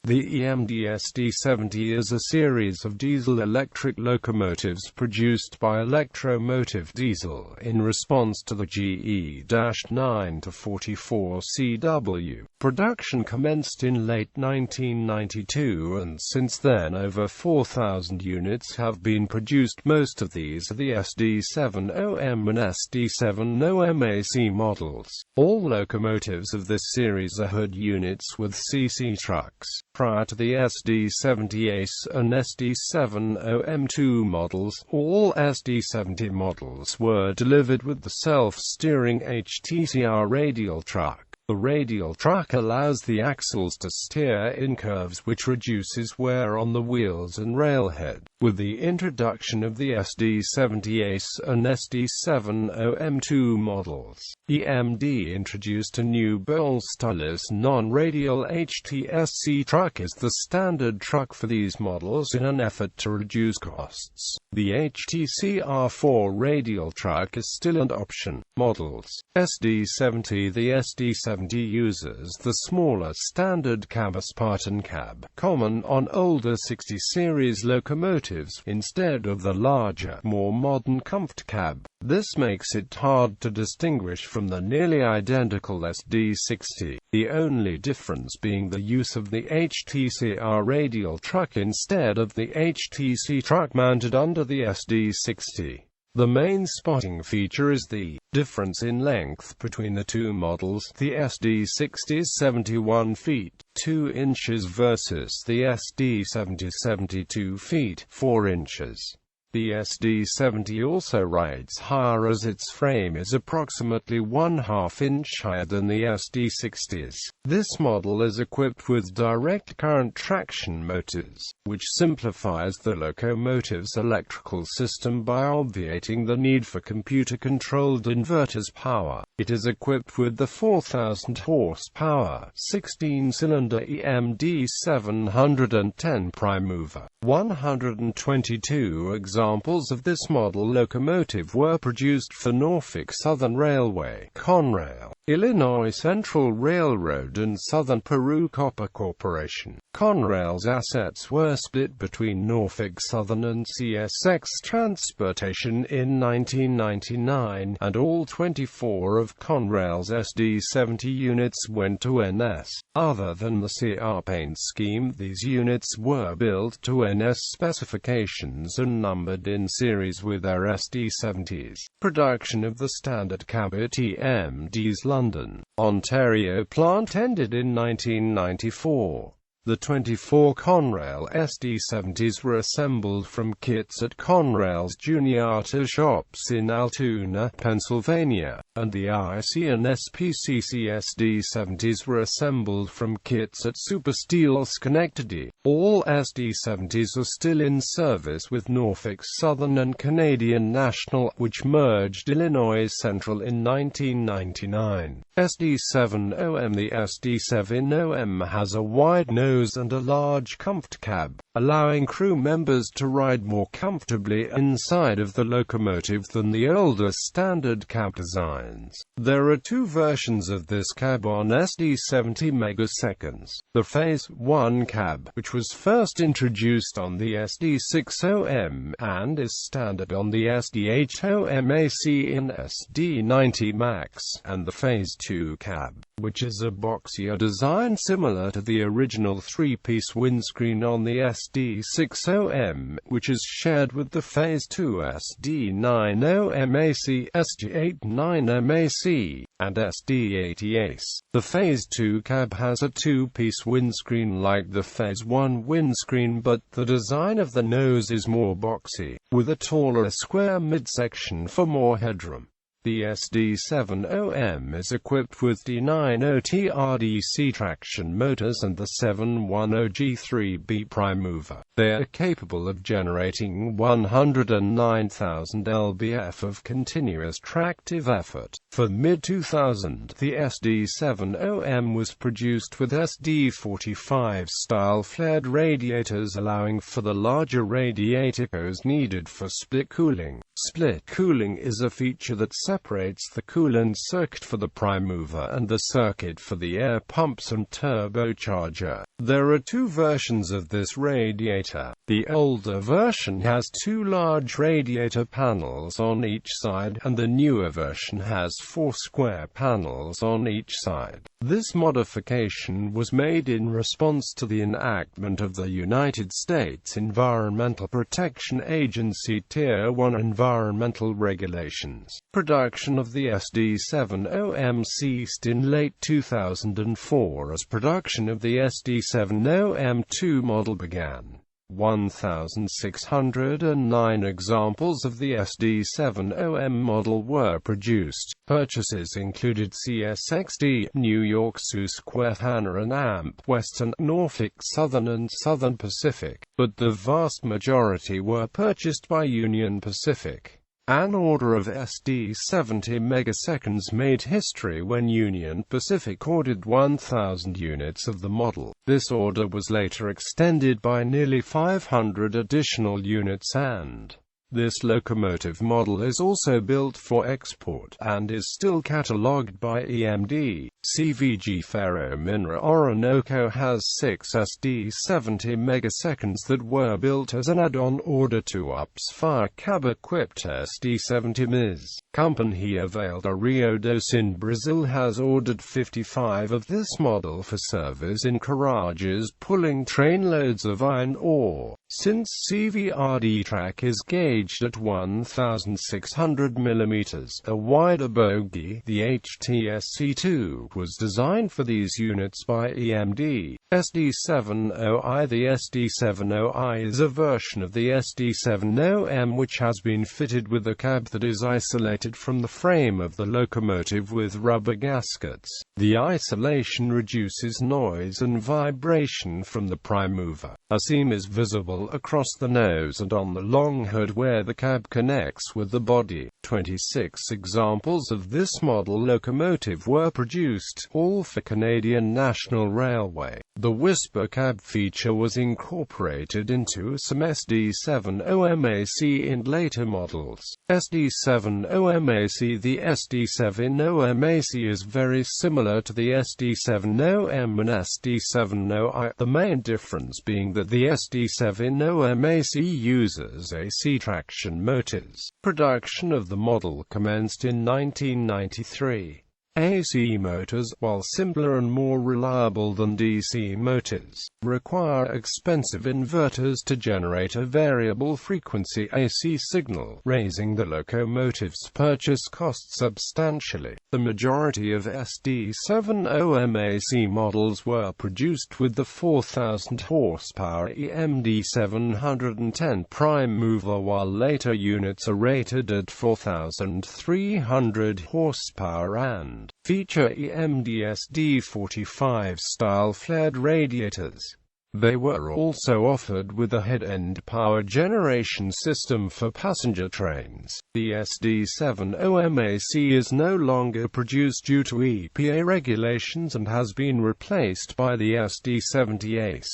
The EMD SD70 is a series of diesel-electric locomotives produced by Electro-Motive Diesel in response to the GE-9-44 CW. Production commenced in late 1992 and since then over 4,000 units have been produced. Most of these are the SD70M and SD70MAC models. All locomotives of this series are hood units with CC trucks. Prior to the SD70ACe and SD70M-2 models, all SD70 models were delivered with the self-steering HTCR radial truck. The radial truck allows the axles to steer in curves, which reduces wear on the wheels and railhead. With the introduction of the SD70ACe and SD70M-2 models, EMD introduced a new bowl-stylus non-radial HTCR truck as the standard truck for these models in an effort to reduce costs. The HTCR4 radial truck is still an option. Models SD70. The SD70 uses the smaller standard cab Spartan cab, common on older 60 series locomotives, instead of the larger, more modern Comfort cab. This makes it hard to distinguish from the nearly identical SD60, the only difference being the use of the HTCR radial truck instead of the HTC truck mounted under the SD60. The main spotting feature is the difference in length between the two models. The SD60 is 71 feet, 2 inches versus the SD70 72 feet, 4 inches. The SD70 also rides higher as its frame is approximately 1/2 inch higher than the SD60's. This model is equipped with direct current traction motors, which simplifies the locomotive's electrical system by obviating the need for computer-controlled inverters power. It is equipped with the 4,000 horsepower, 16-cylinder EMD 710 prime mover. 122 examples of this model locomotive were produced for Norfolk Southern Railway, Conrail, Illinois Central Railroad and Southern Peru Copper Corporation. Conrail's assets were split between Norfolk Southern and CSX Transportation in 1999, and all 24 of Conrail's SD70 units went to NS. Other than the CR paint scheme, these units were built to NS specifications and numbered in series with their SD70s. Production of the standard cab at EMD's London, Ontario plant ended in 1994. The 24 Conrail SD70s were assembled from kits at Conrail's Juniata shops in Altoona, Pennsylvania, and the IC and SPCC SD70s were assembled from kits at Supersteel, Schenectady. All SD70s are still in service with Norfolk Southern and Canadian National, which merged Illinois Central in 1999. SD70M. The SD70M has a wide nose and a large Comfort cab, allowing crew members to ride more comfortably inside of the locomotive than the older standard cab designs. There are two versions of this cab on SD70 megaseconds. The Phase 1 cab, which was first introduced on the SD70M and is standard on the SD70ACe and SD70MAC, and the Phase 2 cab, which is a boxier design similar to the original 3-piece windscreen on the SD70M, which is shared with the Phase 2 SD70MAC, SD70MAC, and SD70ace. The Phase 2 cab has a 2-piece windscreen like the Phase 1 windscreen, but the design of the nose is more boxy, with a taller square midsection for more headroom. The SD70M is equipped with D90TRDC traction motors and the 710G3B prime mover. They are capable of generating 109,000 lbf of continuous tractive effort. For mid-2000, the SD70M was produced with SD45 style flared radiators, allowing for the larger radiators needed for split cooling. Split cooling is a feature that separates the coolant circuit for the prime mover and the circuit for the air pumps and turbocharger. There are two versions of this radiator. The older version has two large radiator panels on each side, and the newer version has 4 square panels on each side. This modification was made in response to the enactment of the United States Environmental Protection Agency Tier 1 environmental regulations. Production of the SD70M ceased in late 2004 as production of the SD70M-2 model began. 1,609 examples of the SD70M model were produced. Purchases included CSXD, New York, Susquehanna and AMP, Western, Norfolk Southern and Southern Pacific, but the vast majority were purchased by Union Pacific. An order of SD70 megaseconds made history when Union Pacific ordered 1,000 units of the model. This order was later extended by nearly 500 additional units, and this locomotive model is also built for export, and is still catalogued by EMD. CVG Ferro-Minera Orinoco has 6 SD70 megaseconds that were built as an add-on order to UP's fire cab-equipped SD70MAC. Companhia Vale Rio Doce in Brazil has ordered 55 of this model for service in garages pulling trainloads of iron ore. Since CVRD track is gauged at 1,600 mm, a wider bogie, the HTCR was designed for these units by EMD. SD70i. The SD70i is a version of the SD70M which has been fitted with a cab that is isolated from the frame of the locomotive with rubber gaskets. The isolation reduces noise and vibration from the prime mover. A seam is visible across the nose and on the long hood where the cab connects with the body. 26 examples of this model locomotive were produced, all for Canadian National Railway. The Whisper cab feature was incorporated into some SD70MAC and later models. SD70MAC. The SD70MAC is very similar to the SD70M and SD70i, the main difference being that the SD70MAC uses AC traction motors. Production of the model commenced in 1993. AC motors, while simpler and more reliable than DC motors, require expensive inverters to generate a variable frequency AC signal, raising the locomotive's purchase cost substantially. The majority of SD70MAC models were produced with the 4,000 horsepower EMD 710 prime mover, while later units are rated at 4,300 horsepower and feature EMD SD45 style flared radiators. They were also offered with a head-end power generation system for passenger trains. The SD70MAC is no longer produced due to EPA regulations and has been replaced by the SD70ace.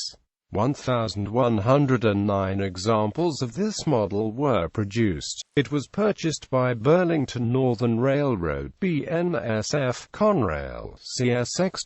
1,109 examples of this model were produced. It was purchased by Burlington Northern Railroad, BNSF, Conrail, CSX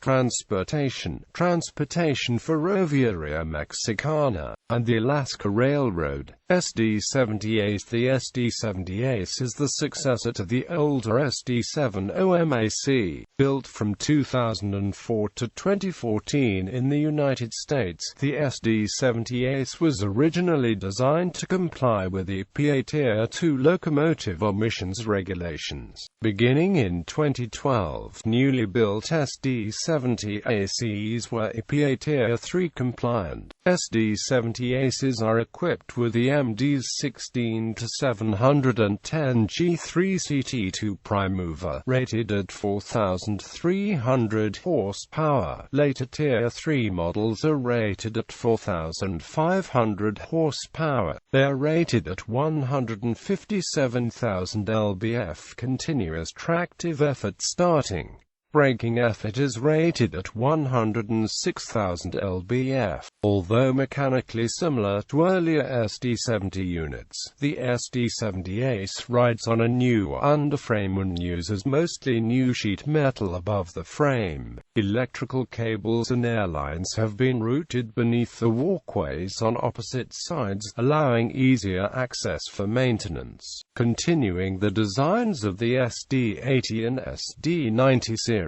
Transportation Ferroviaria Mexicana, and the Alaska Railroad. SD70ace. The SD70ace is the successor to the older SD70MAC. Built from 2004 to 2014 in the United States, the SD70ace was originally designed to comply with EPA Tier 2 locomotive emissions regulations. Beginning in 2012, newly built SD70aces were EPA Tier 3 compliant. SD70aces are equipped with EMD's 16 to 710 G3 CT2 prime mover, rated at 4,300 horsepower. Later Tier 3 models are rated at 4,500 horsepower. They are rated at 157,000 lbf continuous tractive effort starting. Braking effort is rated at 106,000 lbf. Although mechanically similar to earlier SD70 units, the SD70ACe rides on a new underframe and uses mostly new sheet metal above the frame. Electrical cables and air lines have been routed beneath the walkways on opposite sides, allowing easier access for maintenance. Continuing the designs of the SD80 and SD90 series,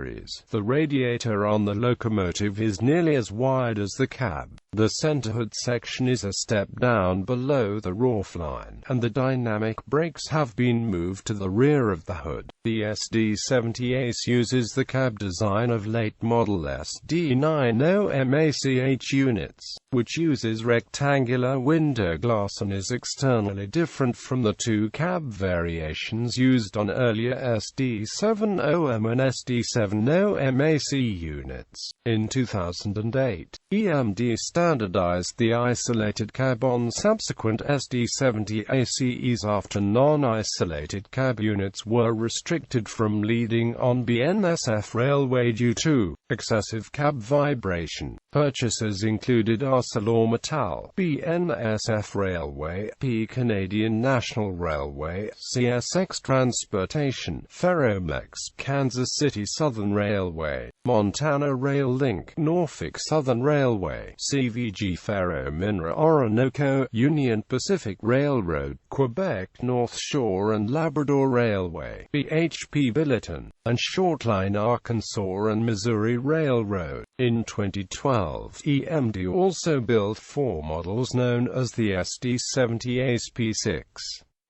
the radiator on the locomotive is nearly as wide as the cab. The center hood section is a step down below the roofline, and the dynamic brakes have been moved to the rear of the hood. The SD70ACe uses the cab design of late model SD70M-ACh units, which uses rectangular window glass and is externally different from the two cab variations used on earlier SD70M and SD70MAC units. In 2008, EMD standardized the isolated cab on subsequent SD70ACes after non-isolated cab units were restricted from leading on BNSF railway due to excessive cab vibration. Purchases included ArcelorMittal, BNSF Railway, P Canadian National Railway, CSX Transportation, Ferromex, Kansas City Southern Railway, Montana Rail Link, Norfolk Southern Railway, CVG Ferro-Minera Orinoco, Union Pacific Railroad, Quebec North Shore and Labrador Railway, BHP Billiton, and Shortline Arkansas and Missouri Railroad. In 2012, EMD also built 4 models known as the SD70ace P6.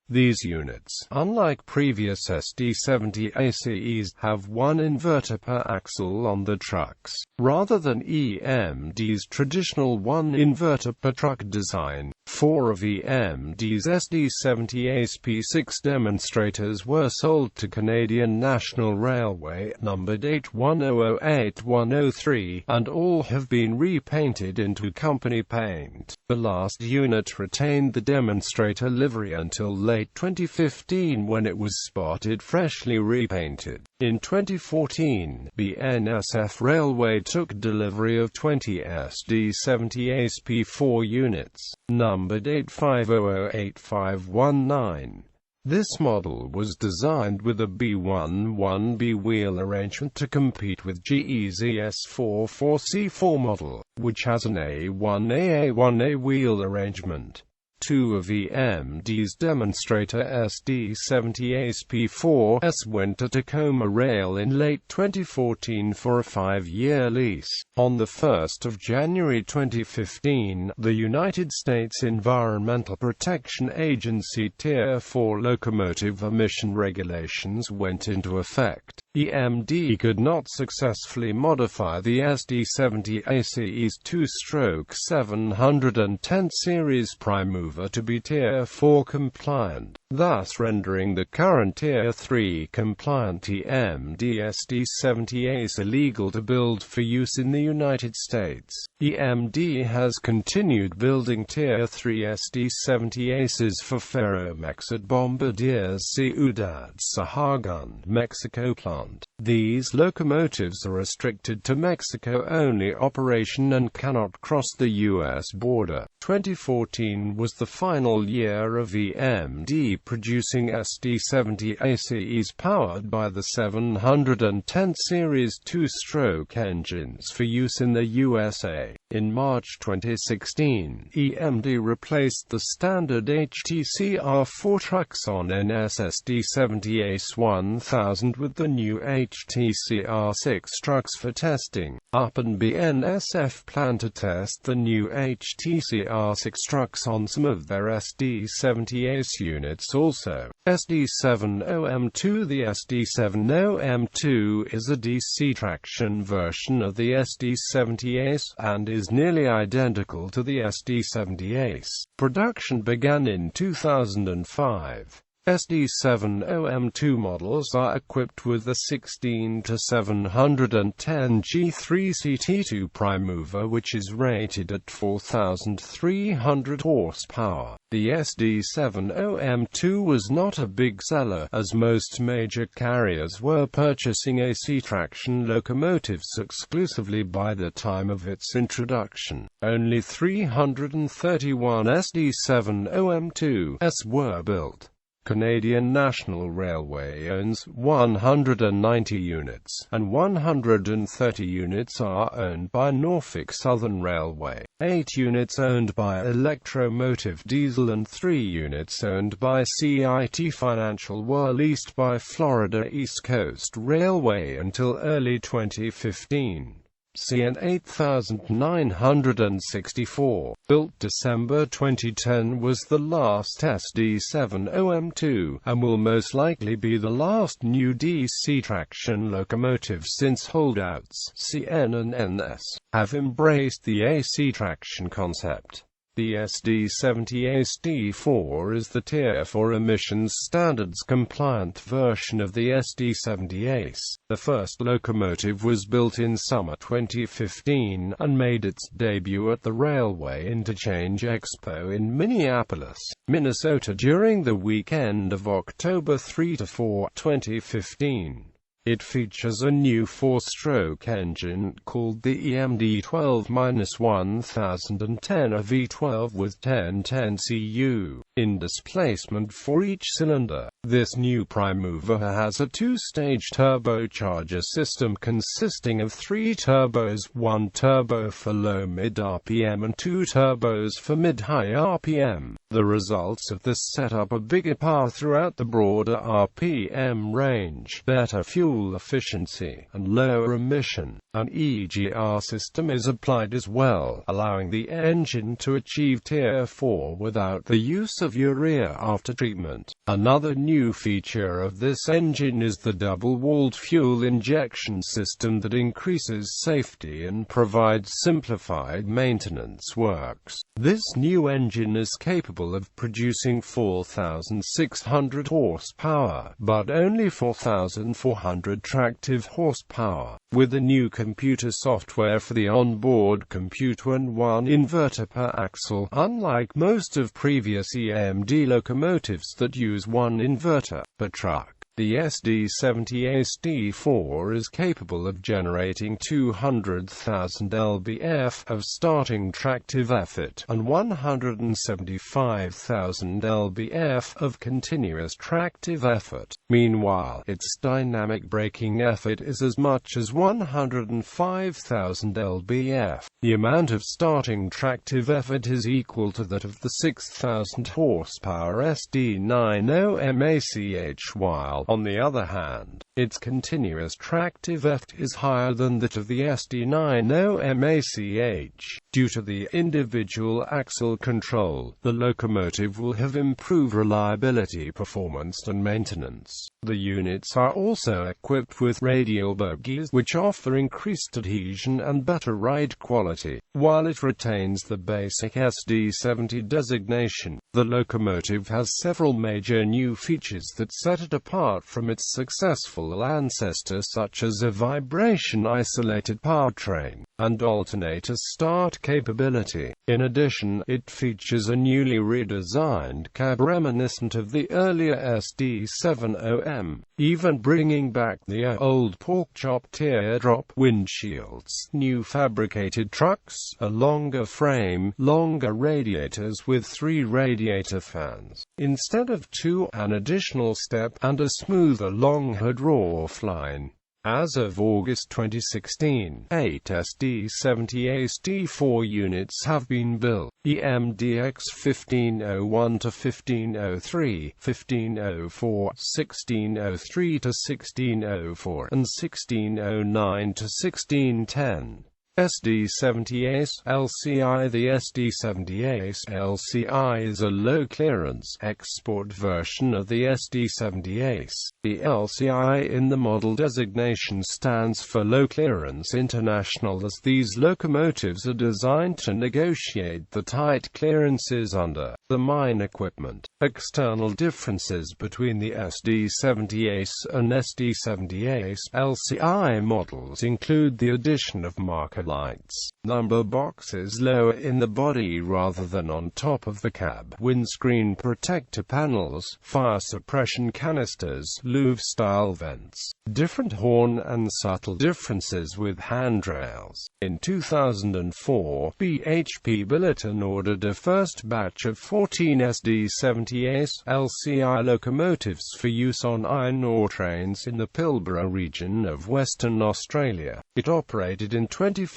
These units, unlike previous SD70ACes, have one inverter per axle on the trucks, rather than EMD's traditional one inverter per truck design. 4 of EMD's SD70ace P6 demonstrators were sold to Canadian National Railway, numbered 81008103, and all have been repainted into company paint. The last unit retained the demonstrator livery until late 2015 when it was spotted freshly repainted. In 2014, BNSF Railway took delivery of 20 SD70ace P4 units, numbered 85008519. This model was designed with a B11B wheel arrangement to compete with GE's ES44C4 model, which has an A1A wheel arrangement. 2 of EMD's demonstrator SD70ace P4s went to Tacoma Rail in late 2014 for a 5-year lease. On 1 January 2015, the United States Environmental Protection Agency Tier 4 locomotive emission regulations went into effect. EMD could not successfully modify the SD70ACe's 2-stroke 710 series prime mover to be Tier 4 compliant, thus rendering the current Tier 3 compliant EMD SD70ACe illegal to build for use in the United States. EMD has continued building Tier 3 SD70ACes for Ferromex at Bombardier's Ciudad Sahagun, Mexico plant. These locomotives are restricted to Mexico-only operation and cannot cross the U.S. border. 2014 was the final year of EMD producing SD70ACes powered by the 710 series 2-stroke engines for use in the USA. In March 2016, EMD replaced the standard HTCR for trucks on SD70ace 1000 with the new HTCR 6 trucks for testing. UP and BNSF plan to test the new HTCR 6 trucks on some of their SD70ace units also. SD70M-2. The SD70M-2 is a DC traction version of the SD70ace, and is nearly identical to the SD70ace. Production began in 2005. SD70M-2 models are equipped with the 16-710 G3CT2 prime mover, which is rated at 4,300 horsepower. The SD70M-2 was not a big seller, as most major carriers were purchasing AC traction locomotives exclusively by the time of its introduction. Only 331 SD70M-2s were built. Canadian National Railway owns 190 units, and 130 units are owned by Norfolk Southern Railway, 8 units owned by Electro-Motive Diesel and 3 units owned by CIT Financial were leased by Florida East Coast Railway until early 2015. CN 8964, built December 2010, was the last SD70M-2, and will most likely be the last new DC traction locomotive since holdouts CN and NS have embraced the AC traction concept. The SD70ace D4 is the Tier 4 emissions standards compliant version of the SD70ace. The first locomotive was built in summer 2015 and made its debut at the Railway Interchange Expo in Minneapolis, Minnesota during the weekend of October 3–4, 2015. It features a new 4-stroke engine called the EMD 12-1010, a V12 with 1010 cu in displacement for each cylinder. This new prime mover has a 2-stage turbocharger system consisting of 3 turbos, 1 turbo for low-mid RPM and 2 turbos for mid-high RPM. The results of this setup are bigger power throughout the broader RPM range, better fuel efficiency, and lower emission. An EGR system is applied as well, allowing the engine to achieve Tier 4 without the use of urea aftertreatment. Another new feature of this engine is the double-walled fuel injection system that increases safety and provides simplified maintenance works. This new engine is capable of producing 4,600 horsepower, but only 4,400 tractive horsepower, with a new computer software for the onboard computer and 1 inverter per axle, unlike most of previous EMD locomotives that use 1 inverter per truck. The SD70ace D4 is capable of generating 200,000 lb-f of starting tractive effort and 175,000 lb-f of continuous tractive effort. Meanwhile, its dynamic braking effort is as much as 105,000 lb-f. The amount of starting tractive effort is equal to that of the 6,000 horsepower SD70MAC, while, on the other hand, its continuous tractive effort is higher than that of the SD70MAC. Due to the individual axle control, the locomotive will have improved reliability, performance and maintenance. The units are also equipped with radial bogies, which offer increased adhesion and better ride quality. While it retains the basic SD70 designation, the locomotive has several major new features that set it apart from its successful ancestor, such as a vibration-isolated powertrain and alternator start capability. In addition, it features a newly redesigned cab reminiscent of the earlier SD70M, even bringing back the old pork-chop teardrop windshields, new fabricated trucks, a longer frame, longer radiators with 3 radiator fans instead of 2, an additional step, and a smoother long hood roofline. As of August 2016, 8 SD70ace D4 units have been built. EMDX 1501–1503, 1504, 1603–1604, and 1609–1610. SD70ACe LCI. The SD70ACe LCI is a low-clearance export version of the SD70ACe. The LCI in the model designation stands for Low Clearance International, as these locomotives are designed to negotiate the tight clearances under the mine equipment. External differences between the SD70ACe and SD70ACe LCI models include the addition of marker lights, number boxes lower in the body rather than on top of the cab, windscreen protector panels, fire suppression canisters, louvre-style vents, different horn and subtle differences with handrails. In 2004, BHP Billiton ordered a first batch of 14 SD70ACe LCI locomotives for use on iron ore trains in the Pilbara region of Western Australia. It operated in 2015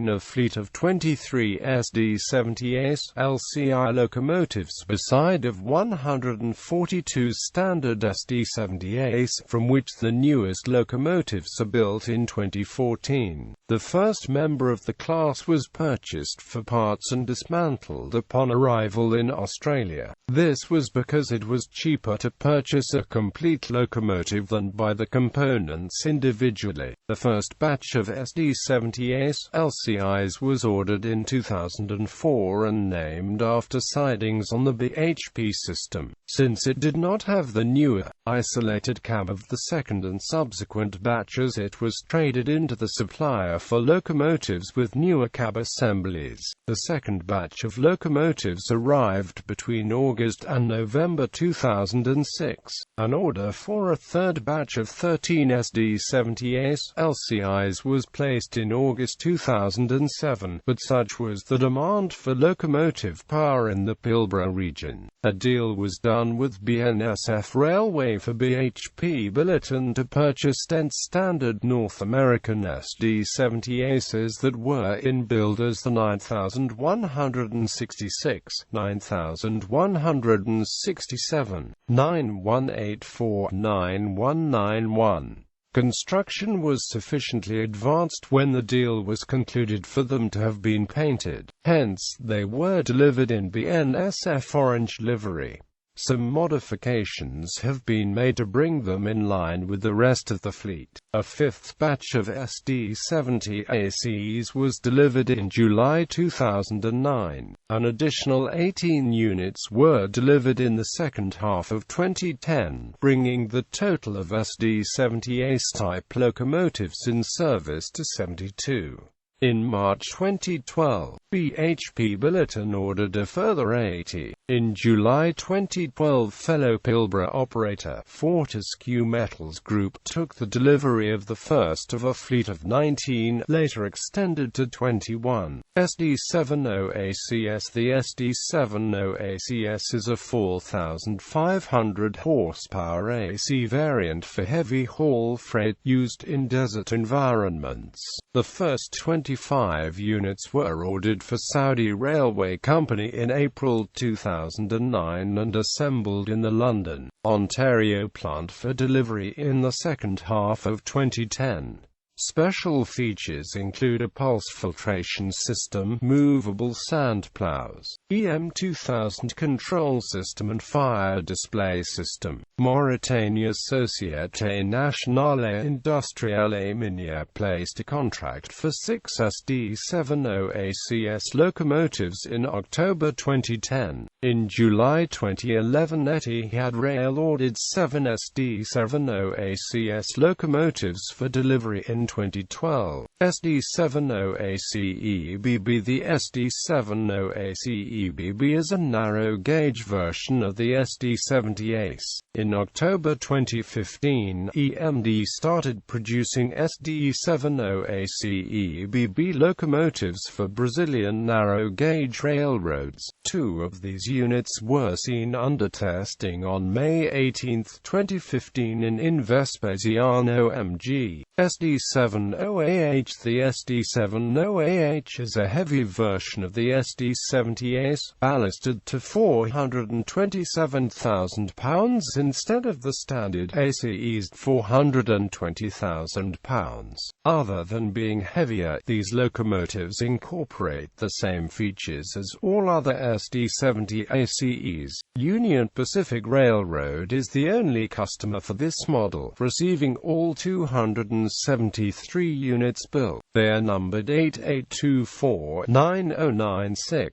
a fleet of 23 SD70ACe LCI locomotives beside of 142 standard SD70ACe, from which the newest locomotives are built in 2014. The first member of the class was purchased for parts and dismantled upon arrival in Australia. This was because it was cheaper to purchase a complete locomotive than buy the components individually. The first batch of SD70ACe LCIs was ordered in 2004 and named after sidings on the BHP system. Since it did not have the newer, isolated cab of the second and subsequent batches, it was traded into the supplier for locomotives with newer cab assemblies. The second batch of locomotives arrived between August and November 2006. An order for a third batch of 13 SD70ACe LCIs was placed in August 2007, but such was the demand for locomotive power in the Pilbara region. A deal was done with BNSF Railway for BHP Billiton to purchase 10 standard North American SD70ACes that were in build as the 9166, 9167, 9184, 9191. Construction was sufficiently advanced when the deal was concluded for them to have been painted. Hence, they were delivered in BNSF orange livery. Some modifications have been made to bring them in line with the rest of the fleet. A fifth batch of SD70ACes was delivered in July 2009. An additional 18 units were delivered in the second half of 2010, bringing the total of SD70ACe type locomotives in service to 72. In March 2012, BHP Billiton ordered a further 80. In July 2012, fellow Pilbara operator Fortescue Metals Group took the delivery of the first of a fleet of 19, later extended to 21. SD70ACe. The SD70ACe is a 4,500 horsepower AC variant for heavy haul freight used in desert environments. The first 25 units were ordered for Saudi Railway Company in April 2009 and assembled in the London, Ontario plant for delivery in the second half of 2010. Special features include a pulse filtration system, movable sand plows, EM2000 control system and fire display system. Mauritania Société Nationale Industrielle Minière placed a contract for 6 SD70ACe locomotives in October 2010. In July 2011, Etihad Rail ordered 7 SD70ACe locomotives for delivery in 2012. SD70ACe EBB. The SD70ACe EBB is a narrow-gauge version of the SD70ACe. In October 2015, EMD started producing SD70ACe EBB locomotives for Brazilian narrow-gauge railroads. 2 of these units were seen under testing on May 18, 2015 in Vespasiano MG. SD70 SD70AH. The SD70AH is a heavy version of the SD70ACe, ballasted to 427,000 pounds instead of the standard ACe's 420,000 pounds. Other than being heavier, these locomotives incorporate the same features as all other SD70ACes. Union Pacific Railroad is the only customer for this model, receiving all 273 units built. They are numbered 88249096.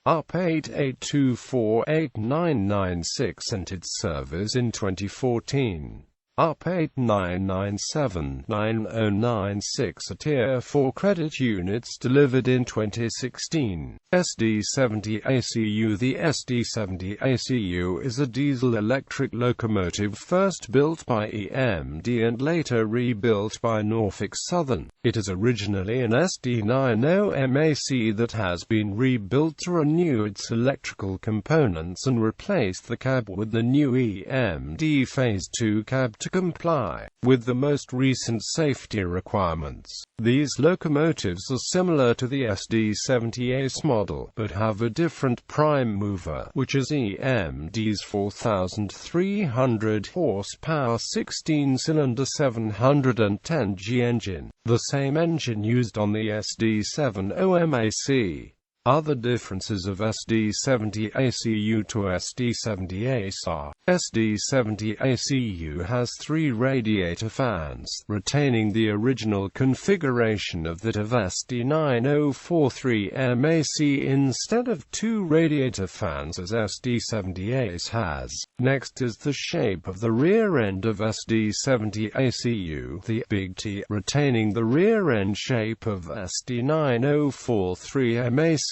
Up 88248996, entered service in 2014. Up 89979096, a Tier 4 credit units delivered in 2016. SD70ACU. The SD70ACU is a diesel-electric locomotive first built by EMD and later rebuilt by Norfolk Southern. It is originally an SD70MAC that has been rebuilt to renew its electrical components and replace the cab with the new EMD Phase 2 cab to comply with the most recent safety requirements. These locomotives are similar to the SD70ACe model, but have a different prime mover, which is EMD's 4,300 horsepower 16-cylinder 710G engine, the same engine used on the SD70MAC. Other differences of SD70ACU to SD70ACe are: SD70ACU has 3 radiator fans, retaining the original configuration of that of SD9043MAC instead of 2 radiator fans as SD70ACe has. Next is the shape of the rear end of SD70ACU, the Big T, retaining the rear end shape of SD9043MAC.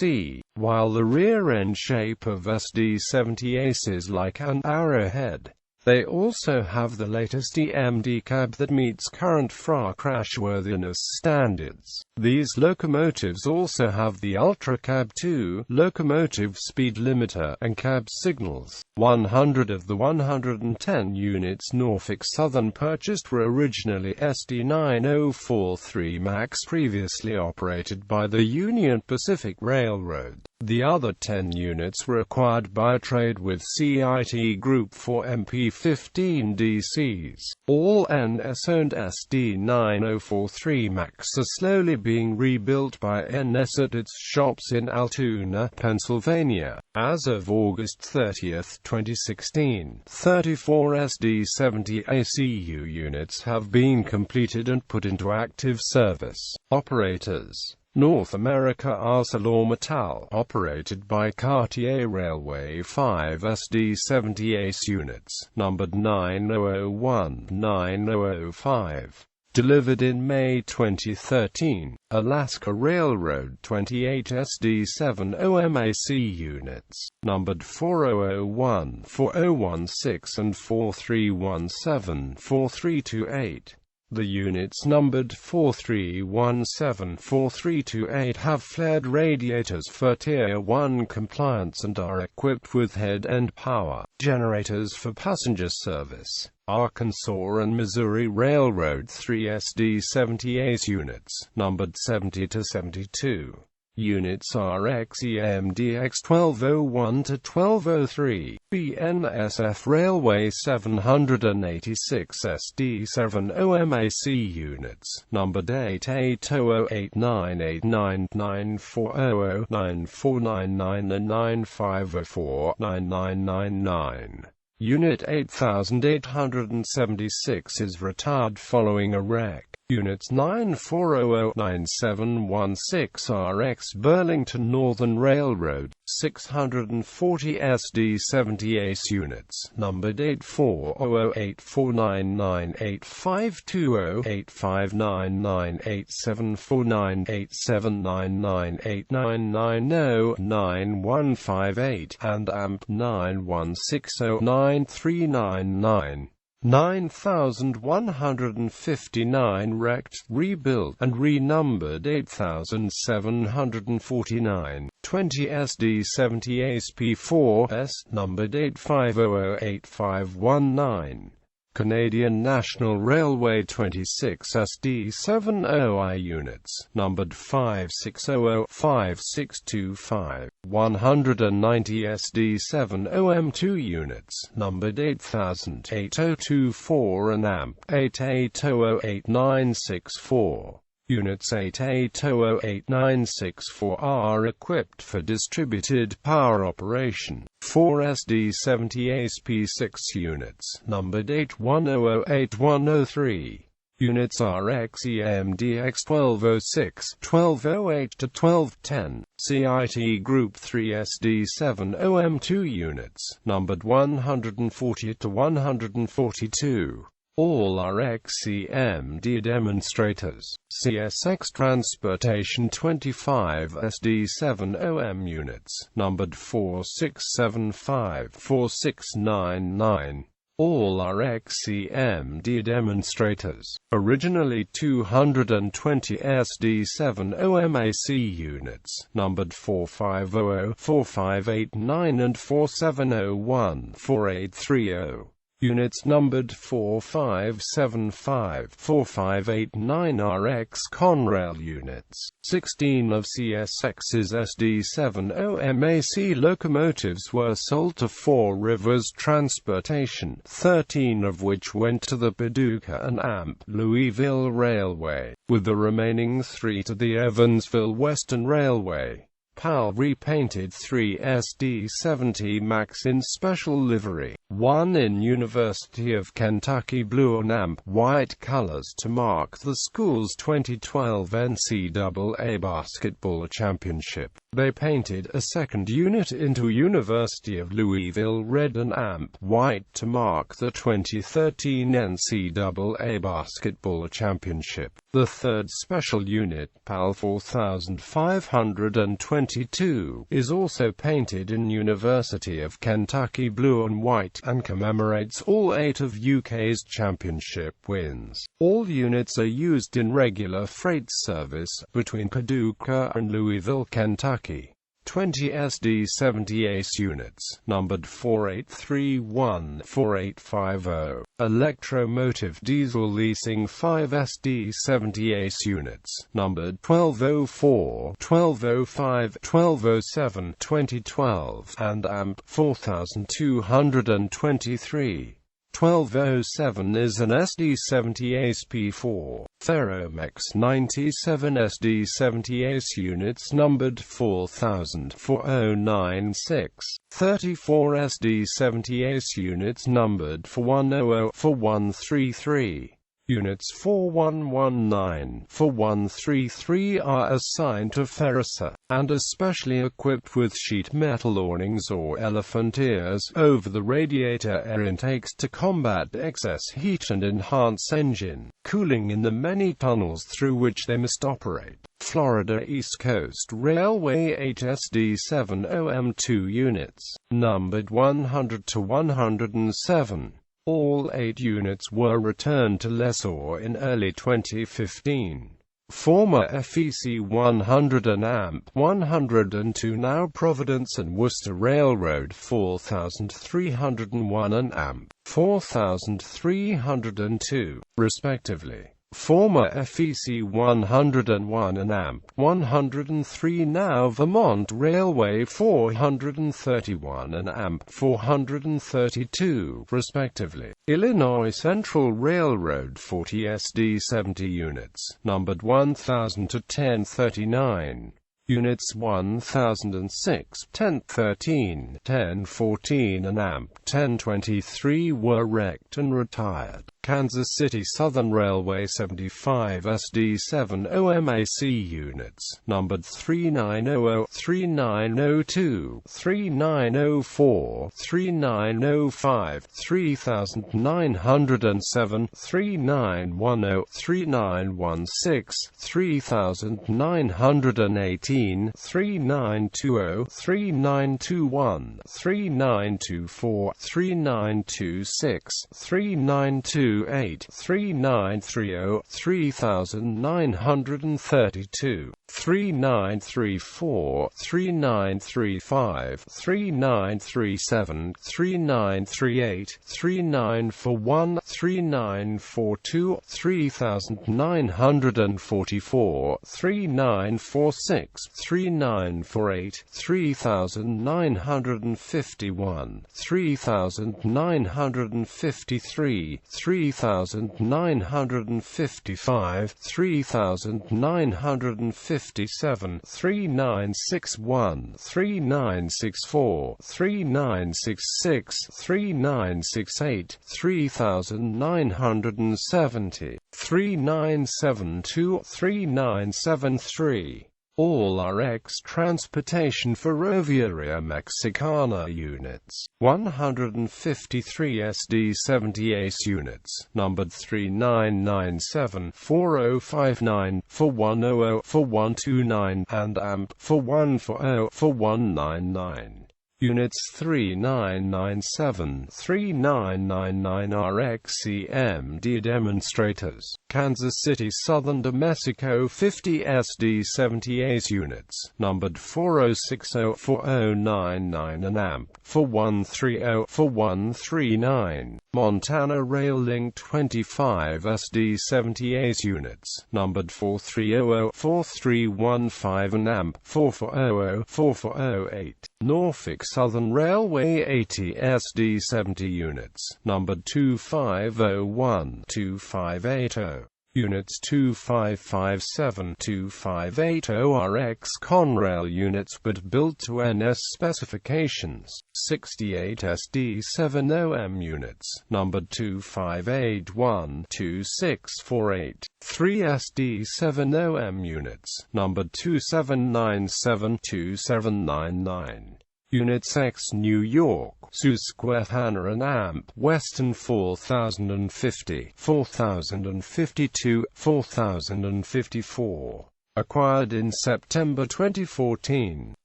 While the rear-end shape of SD70ACe is like an arrowhead. They also have the latest EMD cab that meets current FRA crashworthiness standards. These locomotives also have the Ultra Cab 2, locomotive speed limiter, and cab signals. 100 of the 110 units Norfolk Southern purchased were originally SD9043MACs previously operated by the Union Pacific Railroad. The other 10 units were acquired by trade with CIT Group for MP15 DCs. All NS-owned SD9043MACs are slowly being rebuilt by NS at its shops in Altoona, Pennsylvania. As of August 30, 2016, 34 SD70ACU units have been completed and put into active service. Operators: North America ArcelorMittal, operated by Cartier Railway. 5 SD70ACe units, numbered 9001-9005. Delivered in May 2013. Alaska Railroad. 28 SD70MAC units, numbered 4001, 4016 and 4317-4328. The units numbered 4317-4328 have flared radiators for Tier 1 compliance and are equipped with head-end power generators for passenger service. Arkansas and Missouri Railroad. 3 SD70ACe units, numbered 70-72. Units are EMD X1201-1203. BNSF Railway. 786 SD70MAC units, numbered 8808989994009499 and 9504-9999. Unit 8876 is retired following a wreck. Units 9400-9716RX Burlington Northern Railroad. 640 SD70ACe units, numbered 84084985208599879989909158 and AMP 91609399. 9159 wrecked, rebuilt, and renumbered 8749. 20 SD70ACe P4S, numbered 85008519. Canadian National Railway 26 SD70I units, numbered 5600-5625, 190 SD70M-2 units, numbered 8000-8024 and AMP 8800-8964. Units 8800-8964 are equipped for distributed power operation. 4 SD70ACe P6 units, numbered 8100-8103. Units are EMD SD1206, 1208-1210. CIT Group 3 SD70M-2 units, numbered 140-142. All are EMD demonstrators. CSX Transportation 25 SD70M units, numbered 4675-4699. All are EMD demonstrators. Originally 220 SD70MAC units, numbered 4500-4589 and 4701-4830. Units numbered 4575-4589 are ex-Conrail units. 16 of CSX's SD70MAC locomotives were sold to Four Rivers Transportation, 13 of which went to the Paducah and AMP Louisville Railway, with the remaining 3 to the Evansville Western Railway. PAL repainted 3 SD70MACs in special livery, 1 in University of Kentucky blue and AMP white colors to mark the school's 2012 NCAA basketball championship. They painted a second unit into University of Louisville red and AMP white to mark the 2013 NCAA basketball championship. The third special unit, PAL 4522, is also painted in University of Kentucky blue and white, and commemorates all 8 of UK's championship wins. All units are used in regular freight service between Paducah and Louisville, Kentucky. 20 SD70ACe units, numbered 4831-4850. Electro-Motive Diesel leasing 5 SD70ACe units, numbered 1204, 1205, 1207, 2012, and AMP 4223. 1207 is an SD70ACe P4. Theromex 97 SD70ACe units numbered 4000-4096. 34 SD70ACe units numbered 4100-4133. Units 4119-4133 are assigned to Ferrisa, and are specially equipped with sheet metal awnings or elephant ears over the radiator air intakes to combat excess heat and enhance engine cooling in the many tunnels through which they must operate. Florida East Coast Railway 8 SD70M-2 units, numbered 100-107. All 8 units were returned to lessor in early 2015. Former FEC 100 and AMP 102, now Providence and Worcester Railroad 4301 and AMP 4302, respectively. Former FEC 101 and AMP 103, now Vermont Railway 431 and AMP 432, respectively. Illinois Central Railroad 40 SD70 units, numbered 1000 to 1039. Units 1006, 1013, 1014 and AMP 1023 were wrecked and retired. Kansas City Southern Railway 75 SD70MAC units, numbered 3900, 3902, 3904, 3905, 3907, 3910, 3916, 3918 19, 3920, 3921, 3924, 3926, 3928, 3930, 3932, 3934, 3935, 3937, 3938, 3941, 3942, 3944, 3946, 3948, 3951, 3953, 3955, 3957, 3961, 3964, 3966, 3968, 3970, 3972, 3973. All RX Transportation Ferroviaria Mexicana units. 153 SD70ACe units, numbered 3997, 4059, 4100, 4129, and AMP 4140, 4199. Units 3997, 3999 RX EMD demonstrators. Kansas City Southern de Mexico 50 SD70ACe units, numbered 4060, 4099 and AMP 4130, 4139. Montana Rail Link 25 SD70ACe units, numbered 4300, 4315 and AMP 4400, 4408. Norfolk Southern Railway 80 SD70 units, numbered 2501, 2580. Units 2557, 2580 RX Conrail units but built to NS specifications. 68 SD70M units, numbered 2581, 2648. 3 SD70M units, numbered 2797, 2799. Units X New York, Susquehanna and AMP, Western 4050, 4052, 4054. Acquired in September 2014,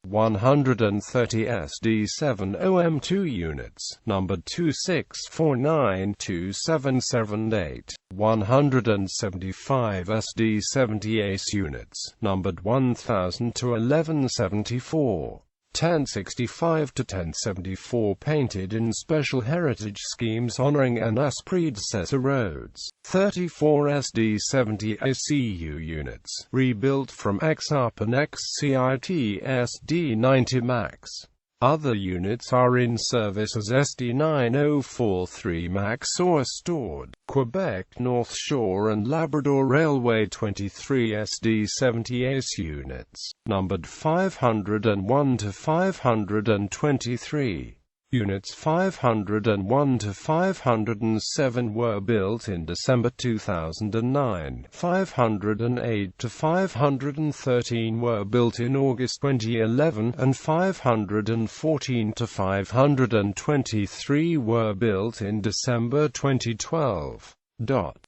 130 SD70M-2 units, numbered 2649, 2778. 175 SD70ACe units, numbered 1000 to 1174. 1065 to 1074 painted in special heritage schemes honoring NS predecessor roads. 34 SD70ACe units, rebuilt from XUP and XCIT SD70MACs. Other units are in service as SD9043MACs or stored. Quebec North Shore and Labrador Railway 23 SD70ACe units, numbered 501 to 523. Units 501 to 507 were built in December 2009, 508 to 513 were built in August 2011, and 514 to 523 were built in December 2012.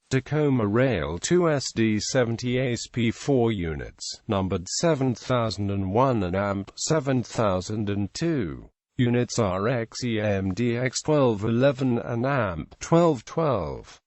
Tacoma Rail 2 SD70ACe P4 units, numbered 7001 and AMP 7002. Units RX EMD X1211 and AMP 1212.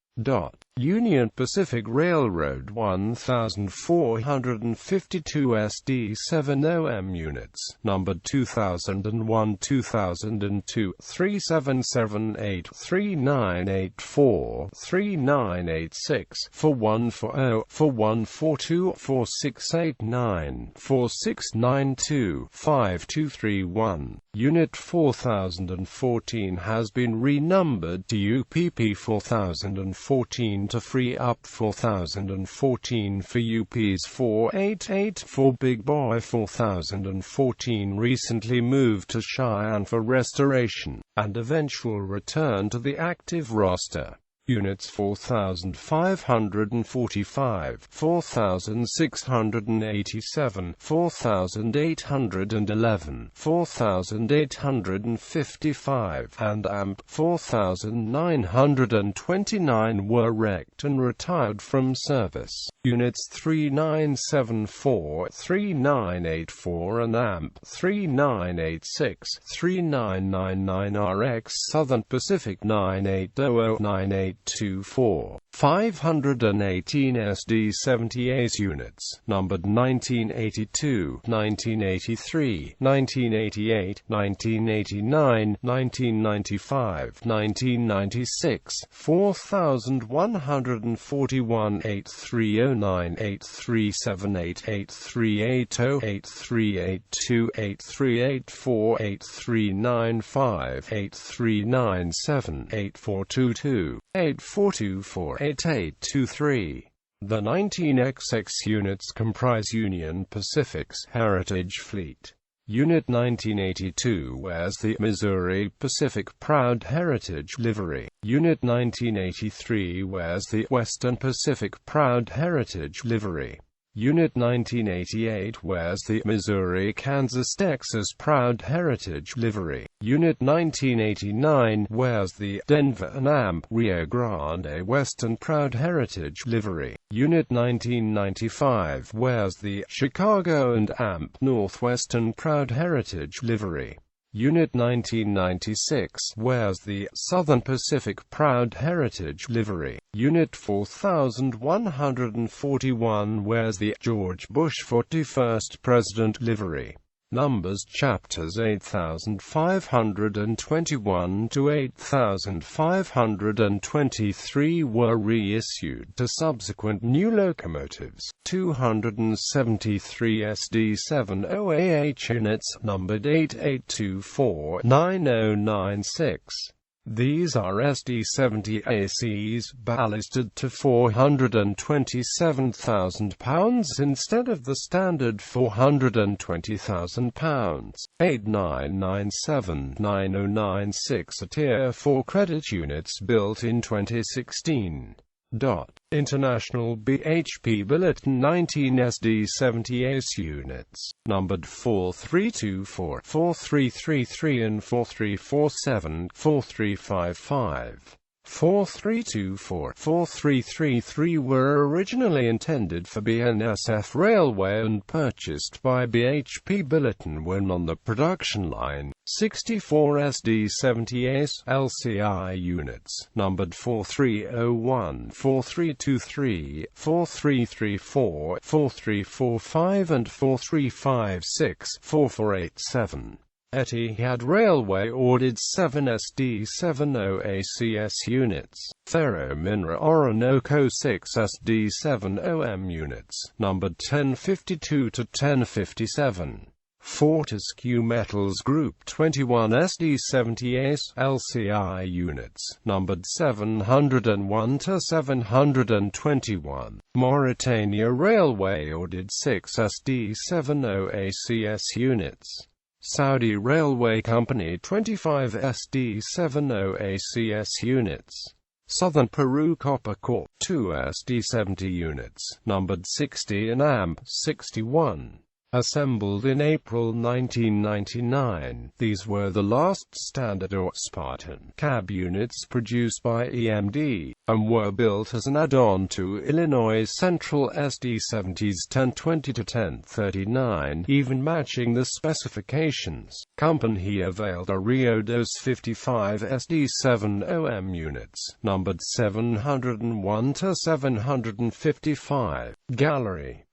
Union Pacific Railroad 1452 SD70M units, numbered 2001, 2002, 3778, 3984, 3986, 4140, 4142, 4689, 4692, 5231. Unit 4014 has been renumbered to UPP 4014 to free up 4014 for UPs 488 for Big Boy 4014 recently moved to Cheyenne for restoration, and eventual return to the active roster. Units 4545, 4687, 4811, 4855, and AMP 4929 were wrecked and retired from service. Units 3974, 3984 and AMP 3986, 3999 RX Southern Pacific 9800-9824. 518 SD70ACe units, numbered 1982, 1983, 1988, 1989, 1995, 1996, 4141 8309 8378 8380 8382 8384 8395 8397 8422 8424 8823. The 19XX units comprise Union Pacific's Heritage Fleet. Unit 1982 wears the Missouri Pacific Proud Heritage livery. Unit 1983 wears the Western Pacific Proud Heritage livery. Unit 1988 wears the Missouri-Kansas-Texas Proud Heritage livery. Unit 1989 wears the Denver and AMP Rio Grande Western Proud Heritage livery. Unit 1995 wears the Chicago and AMP Northwestern Proud Heritage livery. Unit 1996 wears the Southern Pacific Proud Heritage livery. Unit 4141 wears the George Bush 41st President livery. Numbers chapters 8521 to 8523 were reissued to subsequent new locomotives. 273 SD70ACe units, numbered 8824-9096. These are SD70ACes, ballasted to 427,000 pounds instead of the standard 420,000 pounds. 8997-9096 are Tier 4 credit units built in 2016. International BHP Bulletin 19 SD70ACe units, numbered 4324, 4333 and 4347, 4355. 4324, 4333 were originally intended for BNSF Railway and purchased by BHP Billiton when on the production line. 64 SD70ACe LCI units, numbered 4301, 4323, 4334, 4345 and 4356, 4487. Etihad Railway ordered 7 SD70ACe units. Ferro-Minera Orinoco 6 SD70M units, numbered 1052 to 1057. Fortescue Metals Group 21 SD70ACe LCI units, numbered 701 to 721. Mauritania Railway ordered 6 SD70ACe units. Saudi Railway Company 25 SD70ACe units. Southern Peru Copper Corp. 2 SD70 units, numbered 60 and AMP 61. Assembled in April 1999, these were the last standard or Spartan cab units produced by EMD, and were built as an add-on to Illinois Central SD70's 1020 to 1039, even matching the specifications. Company availed a Rio dos 55 SD70M units, numbered 701 to 755. Gallery.